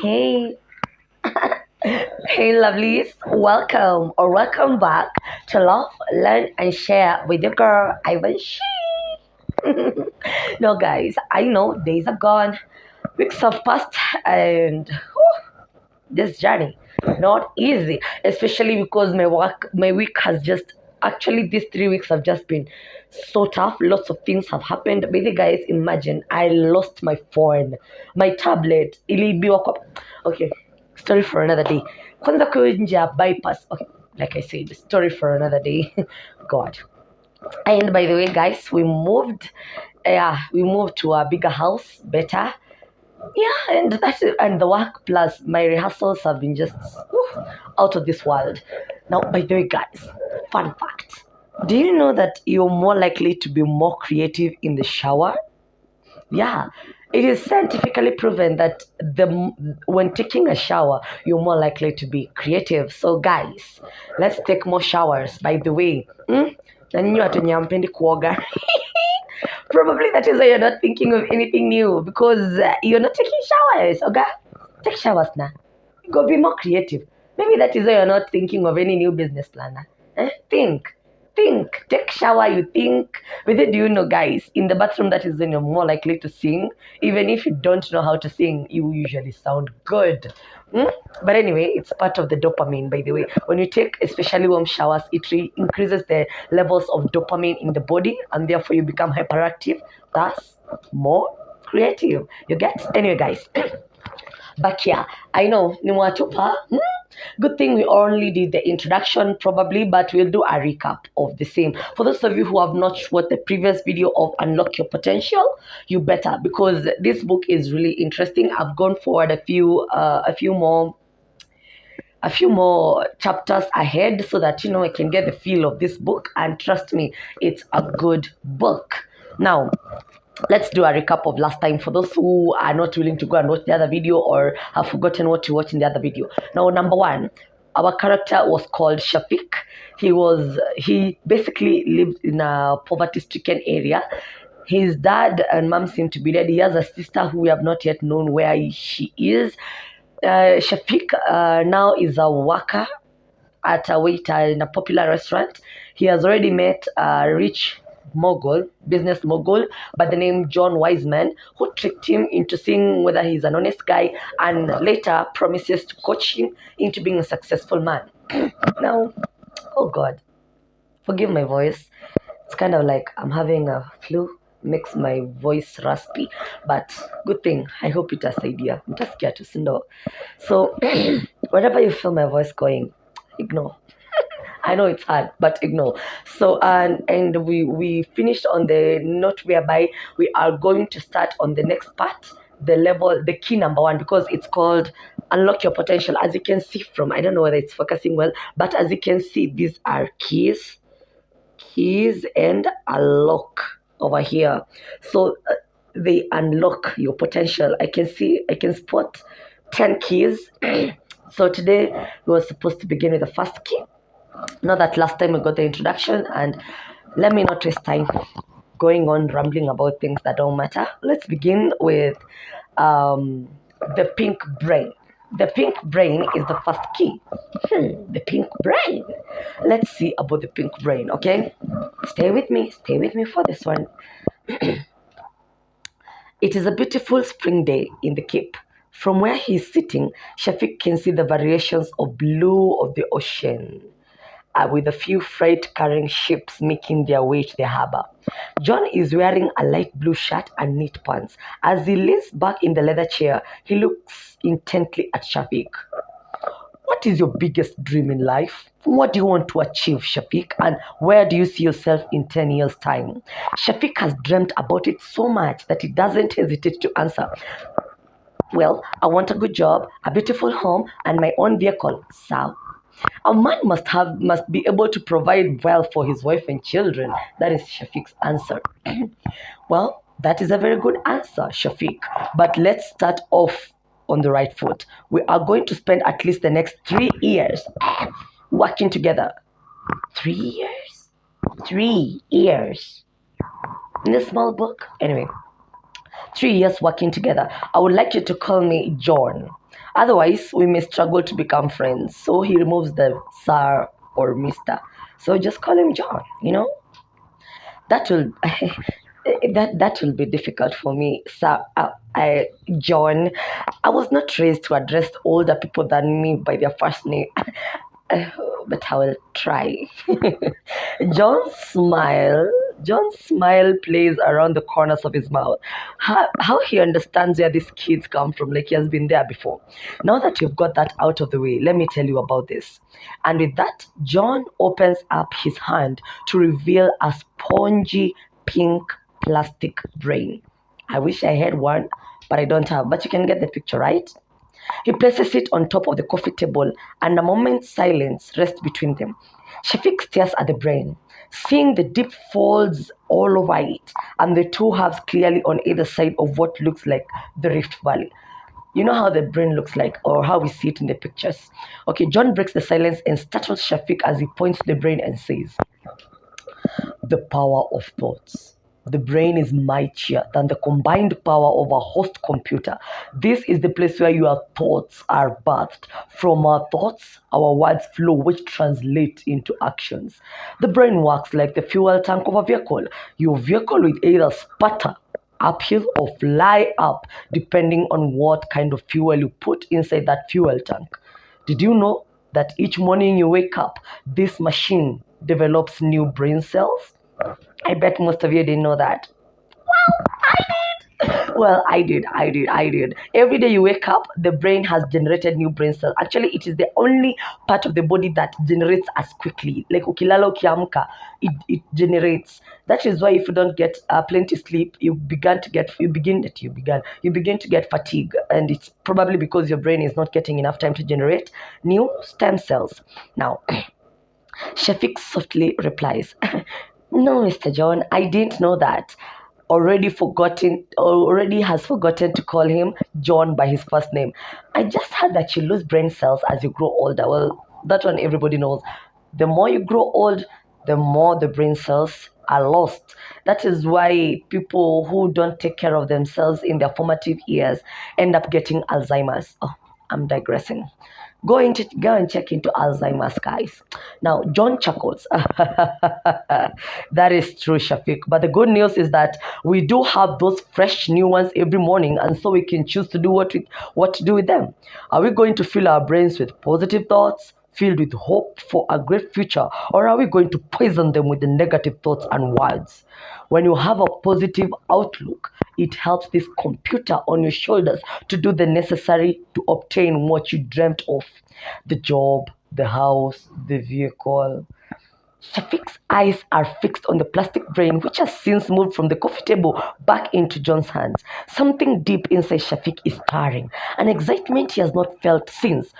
Hey, hey, lovelies, welcome or welcome back to Love, Learn, and Share with your girl, Ivan. No, guys, I know days have gone, weeks have passed, and this journey not easy, especially because my week has just actually these 3 weeks have just been so tough. Lots of things have happened. Maybe guys, imagine I lost my phone, my tablet, iliibiwa kwa. Okay, story for another day. Kwanza kuinja bypass. Okay, like I said, story for another day. God. And by the way, guys, we moved to a bigger house, better. Yeah, and the work plus my rehearsals have been just out of this world. Now, by the way, guys, fun fact: do you know that you're more likely to be more creative in the shower? Yeah, it is scientifically proven that when taking a shower, you're more likely to be creative. So, guys, let's take more showers. By the way, na nyinyi watu wenye hampendi kuoga. Probably that is why you're not thinking of anything new because you're not taking showers. Okay? Take showers now. Go be more creative. Maybe that is why you're not thinking of any new business plan. Think. Think. Take shower, you think. Whether do you know, guys, in the bathroom, that is when you're more likely to sing. Even if you don't know how to sing, you usually sound good. But anyway, it's part of the dopamine, by the way. When you take especially warm showers, it increases the levels of dopamine in the body, and therefore you become hyperactive, thus more creative. You get? Anyway, guys. But yeah, I know Nimwatupa. Good thing we only did the introduction probably, but we'll do a recap of the same. For those of you who have not watched the previous video of Unlock Your Potential, you better, because this book is really interesting. I've gone forward a few more chapters ahead so that I can get the feel of this book, and trust me, it's a good book. Now, let's do a recap of last time for those who are not willing to go and watch the other video or have forgotten what to watch in the other video. Now, number one, our character was called Shafiq. He basically lived in a poverty-stricken area. His dad and mom seem to be dead. He has a sister who we have not yet known where she is. Shafiq now is a worker at a waiter in a popular restaurant. He has already met a rich business mogul by the name John Wiseman, who tricked him into seeing whether he's an honest guy and later promises to coach him into being a successful man. Now, oh God, forgive my voice. It's kind of like I'm having a flu, makes my voice raspy, but good thing. I hope it has idea. I'm just scared to sindo. So, wherever you feel my voice going, ignore. I know it's hard, but ignore. So and we finished on the note whereby we are going to start on the next part, the key number one, because it's called Unlock Your Potential. As you can see from, I don't know whether it's focusing well, but as you can see, these are keys and a lock over here. So they unlock your potential. I can spot 10 keys. So today we were supposed to begin with the first key. Now that last time we got the introduction, and let me not waste time going on rambling about things that don't matter. Let's begin with the pink brain. The pink brain is the first key. The pink brain. Let's see about the pink brain, okay? Stay with me for this one. It is a beautiful spring day in the Cape. From where he is sitting, Shafiq can see the variations of blue of the ocean, with a few freight-carrying ships making their way to the harbor. John is wearing a light blue shirt and neat pants. As he leans back in the leather chair, he looks intently at Shafiq. What is your biggest dream in life? What do you want to achieve, Shafiq? And where do you see yourself in 10 years' time? Shafiq has dreamt about it so much that he doesn't hesitate to answer. Well, I want a good job, a beautiful home, and my own vehicle, sir. A man must be able to provide well for his wife and children. That is Shafiq's answer. Well, that is a very good answer, Shafiq. But let's start off on the right foot. We are going to spend at least the next 3 years working together. 3 years? 3 years. In a small book? Anyway. 3 years working together. I would like you to call me John. Otherwise, we may struggle to become friends. So he removes the sir or Mr. So just call him John, that will that will be difficult for me. So, John, I was not raised to address older people than me by their first name, but I will try. John's smile. John's smile plays around the corners of his mouth. How he understands where these kids come from, like he has been there before. Now that you've got that out of the way, let me tell you about this. And with that, John opens up his hand to reveal a spongy pink plastic brain. I wish I had one, but I don't have. But you can get the picture, right? He places it on top of the coffee table, and a moment's silence rests between them. Shafiq stares at the brain, seeing the deep folds all over it, and the two halves clearly on either side of what looks like the Rift Valley. You know how the brain looks like, or how we see it in the pictures. Okay, John breaks the silence and startles Shafiq as he points to the brain and says, "The power of thoughts. The brain is mightier than the combined power of a host computer. This is the place where your thoughts are birthed. From our thoughts, our words flow, which translate into actions. The brain works like the fuel tank of a vehicle. Your vehicle will either sputter uphill or fly up, depending on what kind of fuel you put inside that fuel tank. Did you know that each morning you wake up, this machine develops new brain cells? I bet most of you didn't know that. Well, I did. Every day you wake up, the brain has generated new brain cells. Actually, it is the only part of the body that generates as quickly. Like ukilala ukiamka, it generates. That is why if you don't get plenty sleep, you begin to get fatigue, and it's probably because your brain is not getting enough time to generate new stem cells. Now, Shafiq softly replies, "No, Mr. John, I didn't know that. Already has forgotten to call him John by his first name. I just heard that you lose brain cells as you grow older." Well, that one everybody knows. The more you grow old, the more the brain cells are lost. That is why people who don't take care of themselves in their formative years end up getting Alzheimer's. Oh, I'm digressing. Go and check into Alzheimer's, guys. Now, John chuckles. That is true, Shafiq. But the good news is that we do have those fresh new ones every morning, and so we can choose to do what to do with them. Are we going to fill our brains with positive thoughts, filled with hope for a great future, or are we going to poison them with the negative thoughts and words? When you have a positive outlook, it helps this computer on your shoulders to do the necessary to obtain what you dreamt of: the job, the house, the vehicle. Shafiq's eyes are fixed on the plastic brain, which has since moved from the coffee table back into John's hands. Something deep inside Shafiq is stirring, an excitement he has not felt since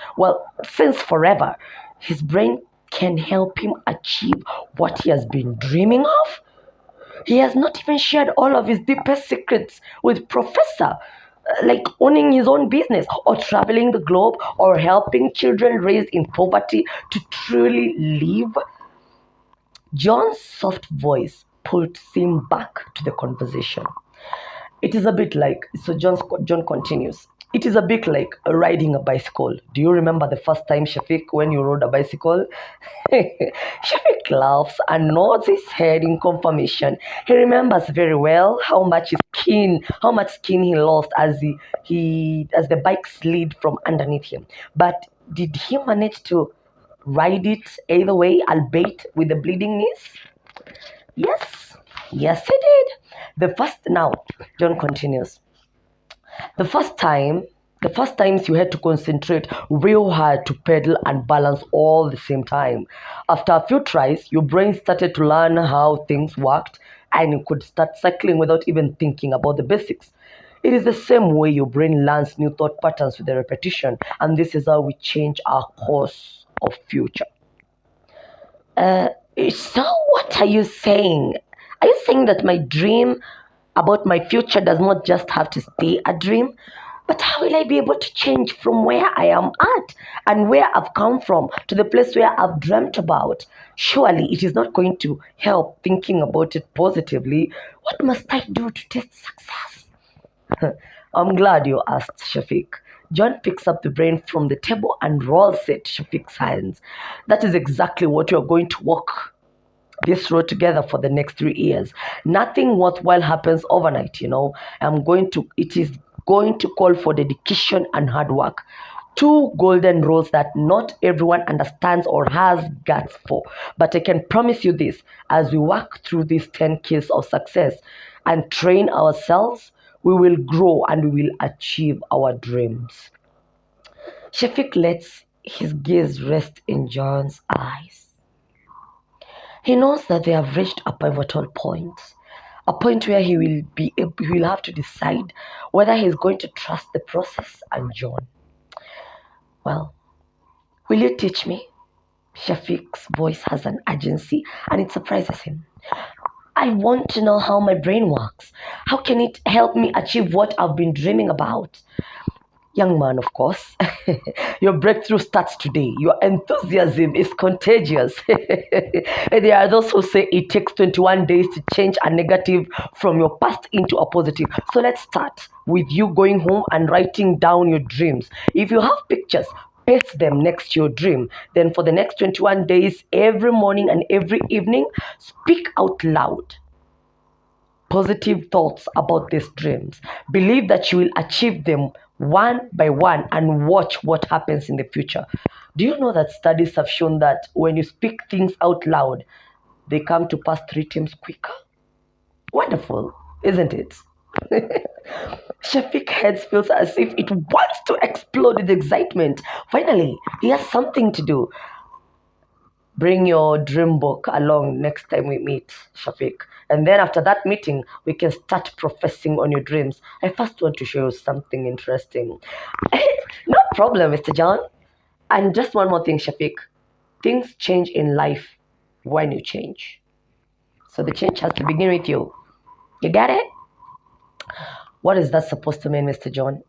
forever. His brain can help him achieve what he has been dreaming of. He has not even shared all of his deepest secrets with Professor, like owning his own business, or traveling the globe, or helping children raised in poverty to truly live. John's soft voice pulled him back to the conversation. It is a bit like, John continues. It is a bit like riding a bicycle. Do you remember the first time, Shafiq, when you rode a bicycle? Shafiq laughs and nods his head in confirmation. He remembers very well how much skin he lost as as the bike slid from underneath him. But did he manage to ride it either way, albeit with the bleeding knees? Yes, yes, he did. John continues. The first times you had to concentrate real hard to pedal and balance all the same time. After a few tries, your brain started to learn how things worked, and you could start cycling without even thinking about the basics. It is the same way your brain learns new thought patterns with the repetition, and this is how we change our course of future. So what are you saying? Are you saying that my dream about my future does not just have to stay a dream? But how will I be able to change from where I am at and where I've come from to the place where I've dreamt about? Surely it is not going to help thinking about it positively. What must I do to taste success? I'm glad you asked, Shafiq. John picks up the brain from the table and rolls it, Shafiq's hands. That is exactly what you're going to walk this road together for the next 3 years. Nothing worthwhile happens overnight. It is going to call for dedication and hard work. Two golden rules that not everyone understands or has guts for. But I can promise you this, as we work through these 10 keys of success and train ourselves, we will grow and we will achieve our dreams. Shafiq lets his gaze rest in John's eyes. He knows that they have reached a pivotal point, a point where he will have to decide whether he's going to trust the process and John. Well, will you teach me? Shafiq's voice has an urgency and it surprises him. I want to know how my brain works. How can it help me achieve what I've been dreaming about? Young man, of course, your breakthrough starts today. Your enthusiasm is contagious. There are those who say it takes 21 days to change a negative from your past into a positive. So let's start with you going home and writing down your dreams. If you have pictures, paste them next to your dream. Then for the next 21 days, every morning and every evening, speak out loud positive thoughts about these dreams. Believe that you will achieve them one by one and watch what happens in the future. Do you know that studies have shown that when you speak things out loud, they come to pass 3 times quicker? Wonderful, isn't it? Shafiq head feels as if it wants to explode with excitement. Finally, he has something to do. Bring your dream book along next time we meet, Shafiq. And then after that meeting, we can start professing on your dreams. I first want to show you something interesting. No problem, Mr. John. And just one more thing, Shafiq. Things change in life when you change. So the change has to begin with you. You get it? What is that supposed to mean, Mr. John?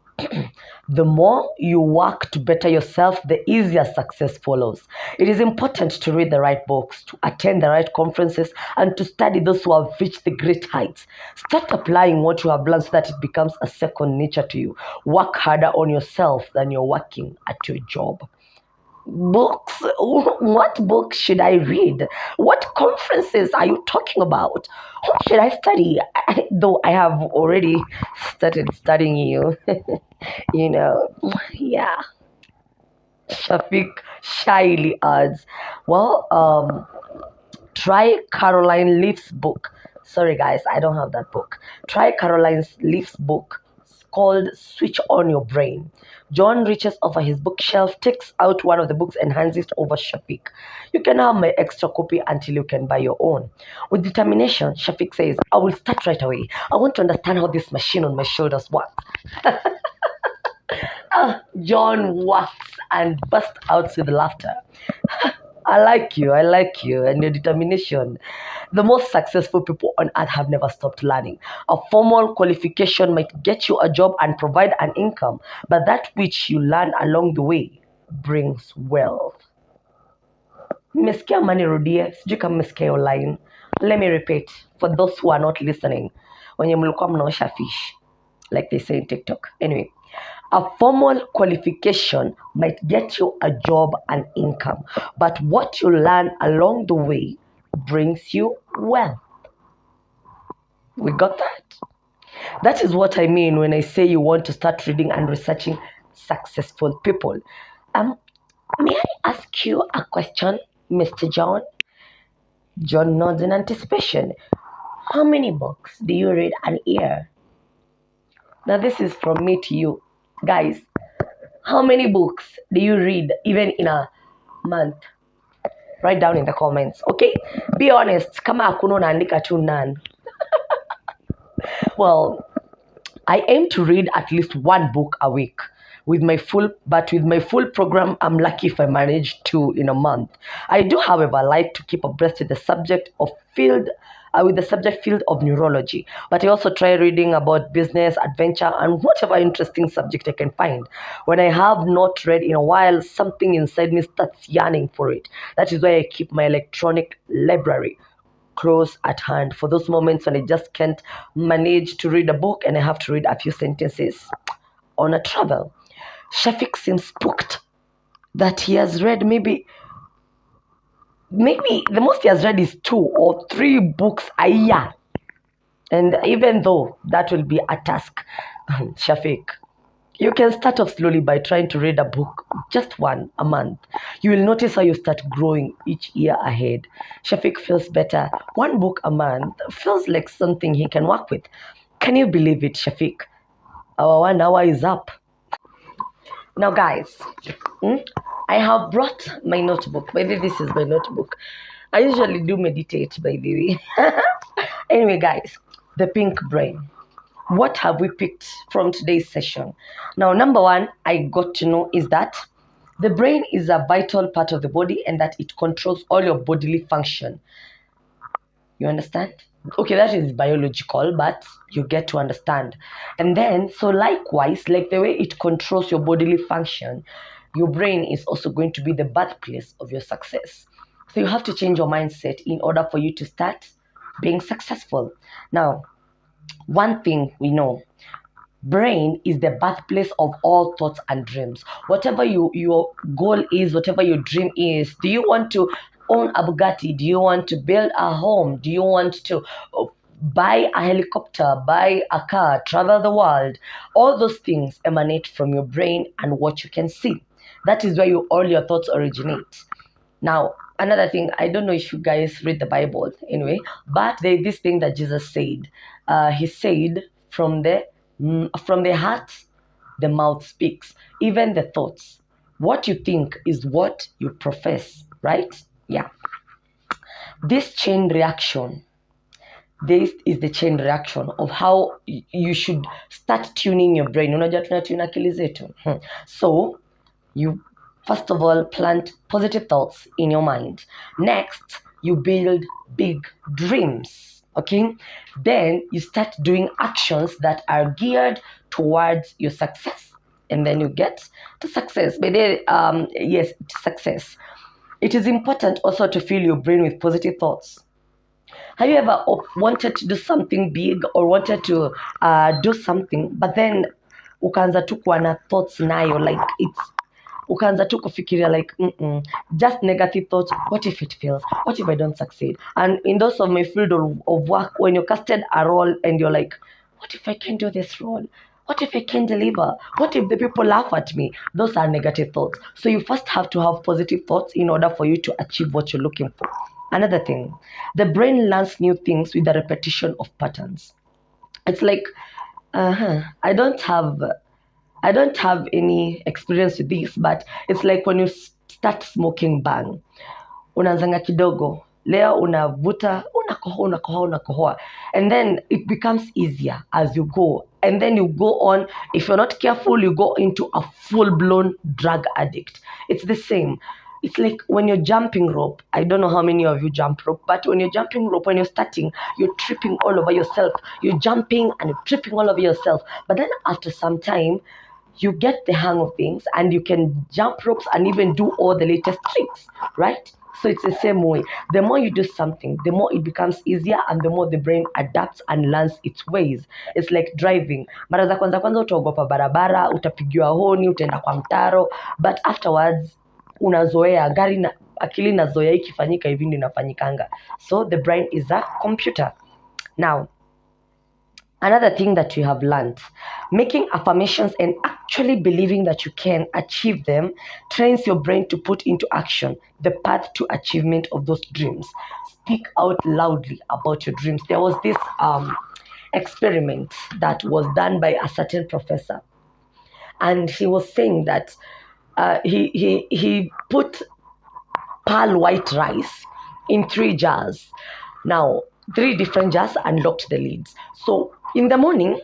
The more you work to better yourself, the easier success follows. It is important to read the right books, to attend the right conferences, and to study those who have reached the great heights. Start applying what you have learned so that it becomes a second nature to you. Work harder on yourself than you're working at your job. Books? What books should I read? What conferences are you talking about? What should I study? Though I have already started studying you. Yeah. Shafiq shyly adds, well, try Caroline Leaf's book. Sorry, guys, I don't have that book. Try Caroline Leaf's book called Switch On Your Brain. John reaches over his bookshelf, takes out one of the books, and hands it over Shafiq. You can have my extra copy until you can buy your own. With determination, Shafiq says, I will start right away. I want to understand how this machine on my shoulders works. John walks and bursts out with laughter. I like you, and your determination. The most successful people on earth have never stopped learning. A formal qualification might get you a job and provide an income, but that which you learn along the way brings wealth. Mmesikia manirudie, sijui kama mmesikia hiyo line. Let me repeat for those who are not listening. Wenye mlikuwa mnaosha fish, like they say in TikTok. Anyway, a formal qualification might get you a job and income, but what you learn along the way brings you wealth. We got that? That is what I mean when I say you want to start reading and researching successful people. May I ask you a question, Mr. John? John nods in anticipation. How many books do you read an year? Now this is from me to you. Guys, how many books do you read even in a month? Write down in the comments, okay? Be honest. Kama hakuna unaandika tu none. Well, I aim to read at least one book a week. With my full program, I'm lucky if I manage 2 in a month. I do, however, like to keep abreast with the subject field of neurology. But I also try reading about business, adventure, and whatever interesting subject I can find. When I have not read in a while, something inside me starts yearning for it. That is why I keep my electronic library close at hand for those moments when I just can't manage to read a book and I have to read a few sentences on a travel. Shafiq seems spooked that he has read maybe the most he has read is 2 or 3 books a year. And even though that will be a task, Shafiq, you can start off slowly by trying to read a book, just one a month. You will notice how you start growing each year ahead. Shafiq feels better. 1 book a month feels like something he can work with. Can you believe it, Shafiq? Our 1 hour is up. Now, guys, I have brought my notebook. By the way, this is my notebook. I usually do meditate, by the way. Anyway, guys, the pink brain. What have we picked from today's session? Now, number 1, I got to know is that the brain is a vital part of the body and that it controls all your bodily function. You understand? Okay, that is biological, but you get to understand. And then, so likewise, like the way it controls your bodily function, your brain is also going to be the birthplace of your success. So you have to change your mindset in order for you to start being successful. Now, one thing we know, brain is the birthplace of all thoughts and dreams. Whatever your goal is, whatever your dream is, do you want to own a Bugatti? Do you want to build a home? Do you want to buy a helicopter, buy a car, travel the world? All those things emanate from your brain and what you can see. That is where all your thoughts originate. Now, another thing, I don't know if you guys read the Bible anyway, but there's this thing that Jesus said. He said, from the heart, the mouth speaks. Even the thoughts. What you think is what you profess, right? Yeah. This is the chain reaction of how you should start tuning your brain. Unajua tunatune akili zetu. So, you first of all plant positive thoughts in your mind. Next, you build big dreams. Okay? Then you start doing actions that are geared towards your success. And then you get to success. But yes, success. It is important also to fill your brain with positive thoughts. Have you ever wanted to do something big or wanted to do something, but then ukaanza tu kuwa na thoughts nayo, like ukaanza tu kufikiria like just negative thoughts. What if it fails? What if I don't succeed? And in those of my field of work, when you're casted a role and you're like, what if I can't do this role? What if I can't deliver? What if the people laugh at me? Those are negative thoughts. So you first have to have positive thoughts in order for you to achieve what you're looking for. Another thing, the brain learns new things with the repetition of patterns. It's like, I don't have any experience with this, but it's like when you start smoking bang. Unaanzanga kidogo. Leo unavuta, unakohoa. And then it becomes easier as you go. And then you go on, if you're not careful, you go into a full-blown drug addict. It's the same. It's like when you're jumping rope. I don't know how many of you jump rope, but when you're jumping rope, when you're starting, you're tripping all over yourself. You're jumping and you're tripping all over yourself. But then after some time, you get the hang of things and you can jump ropes and even do all the latest tricks, right? So it's the same way. The more you do something, the more it becomes easier and the more the brain adapts and learns its ways. It's like driving. Mara za kwanza utaogopa barabara, utapigiwa honi, utaenda kwa mtaro, but afterwards unazoea, gari na akili nazoea ikifanyika hivi ndio inafanyikanga. So the brain is a computer. Now, another thing that you have learned, making affirmations and actually believing that you can achieve them trains your brain to put into action the path to achievement of those dreams. Speak out loudly about your dreams. There was this experiment that was done by a certain professor, and he was saying that he put pearl white rice in 3 jars. Now, 3 different jars and locked the lids. So in the morning,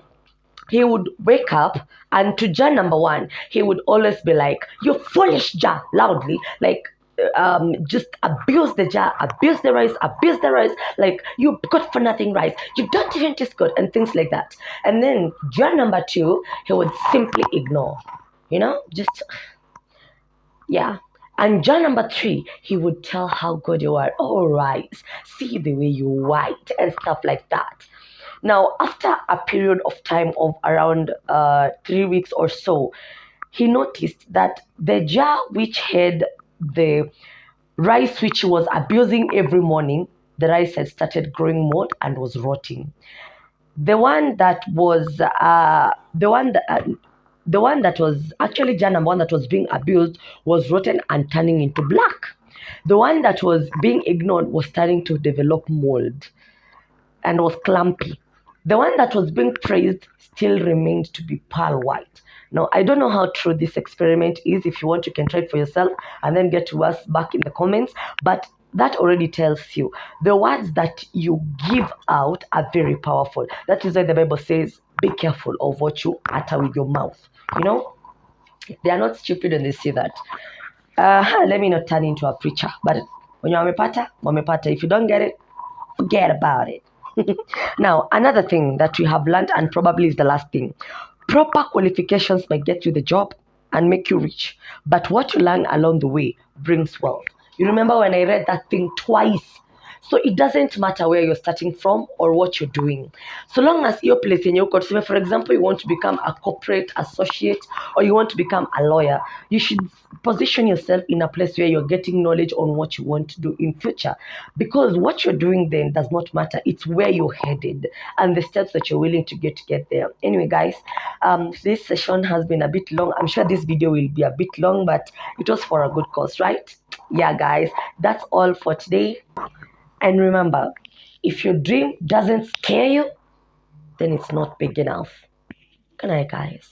he would wake up and to jar number 1, he would always be like, "You foolish jar," loudly, like just abuse the jar, abuse the rice, like you good for nothing rice, you don't even taste good, and things like that. And then jar number 2, he would simply ignore, just, yeah. And jar number 3, he would tell how good you are. All right, see the way you white and stuff like that. Now, after a period of time of around 3 weeks or so, he noticed that the jar which had the rice which he was abusing every morning, the rice had started growing mold and was rotting. The one that was the one that was actually jar number 1 that was being abused was rotten and turning into black. The one that was being ignored was starting to develop mold and was clumpy. The one that was being praised still remained to be pearl white. Now, I don't know how true this experiment is. If you want, you can try it for yourself and then get to us back in the comments. But that already tells you the words that you give out are very powerful. That is why the Bible says, be careful of what you utter with your mouth. You know, they are not stupid when they say that. Let me not turn into a preacher. But when you're wamepata. If you don't get it, forget about it. Now, another thing that we have learned, and probably is the last thing, proper qualifications might get you the job and make you rich, but what you learn along the way brings wealth. You remember when I read that thing twice? So it doesn't matter where you're starting from or what you're doing. So long as you're placing your code, for example, you want to become a corporate associate or you want to become a lawyer, you should position yourself in a place where you're getting knowledge on what you want to do in future. Because what you're doing then does not matter. It's where you're headed and the steps that you're willing to get there. Anyway, guys, this session has been a bit long. I'm sure this video will be a bit long, but it was for a good cause, right? Yeah, guys, that's all for today. And remember, if your dream doesn't scare you, then it's not big enough. Good night, guys.